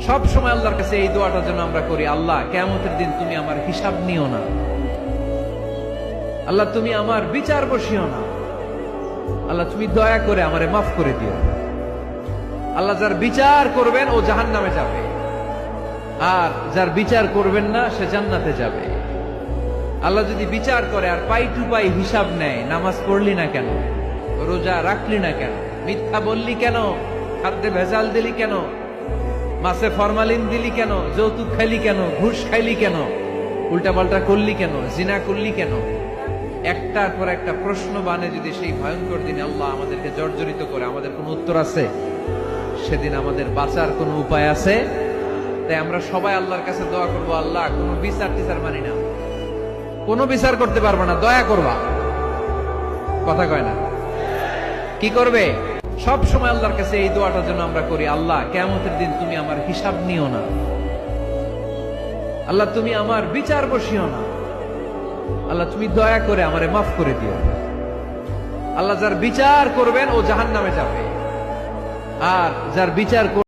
সব সময় আল্লাহর কাছে এই দোয়াটা যেন আমরা করি, আল্লাহ কিয়ামতের দিন তুমি আমার হিসাব নিও না, আল্লাহ তুমি আমার বিচার বসিও না, আল্লাহ তুমি দয়া করে আমারে মাফ করে দিও। আল্লাহ যার বিচার করবেন ও জাহান্নামে যাবে, আর যার বিচার করবেন না সে জান্নাতে যাবে। আল্লাহ যদি বিচার করে আর পাই টু পাই হিসাব নেয়, নামাজ পড়লি না কেন, রোজা রাখলি না কেন, মিথ্যা বললি কেন, খাদ্যে ভেজাল দিলি কেন, মাছে ফরমালিন দিলি কেন, যৌতুক খাইলি কেন, ঘুষ খাইলি কেন, উল্টাপাল্টা করলি কেন, জিনা করলি কেন, একটার পর একটা প্রশ্ন বানে যদি সেই ভয়ঙ্কর দিনে আল্লাহ আমাদেরকে জর্জরিত করে, আমাদের কোনো উত্তর আছে? সেদিন আমাদের বাঁচার কোনো উপায় আছে? তাই আমরা সবাই আল্লাহর কাছে দোয়া করবো, আল্লাহ কোনো বিচার টিচার মানি না, কোনো বিচার করতে পারবো না, দয়া করবা। কথা কয় না? কি করবে? সব সময় আল্লাহর কাছে এই দোয়াটা যেন আমরা করি, আল্লাহ কিয়ামতের দিন তুমি আমার হিসাব নিও না, আল্লাহ তুমি আমার বিচার বসিও না, আল্লাহ তুমি দয়া করে আমারে মাফ করে দিও। আল্লাহ যার বিচার করবেন ও জাহান্নামে যাবে, আর যার বিচার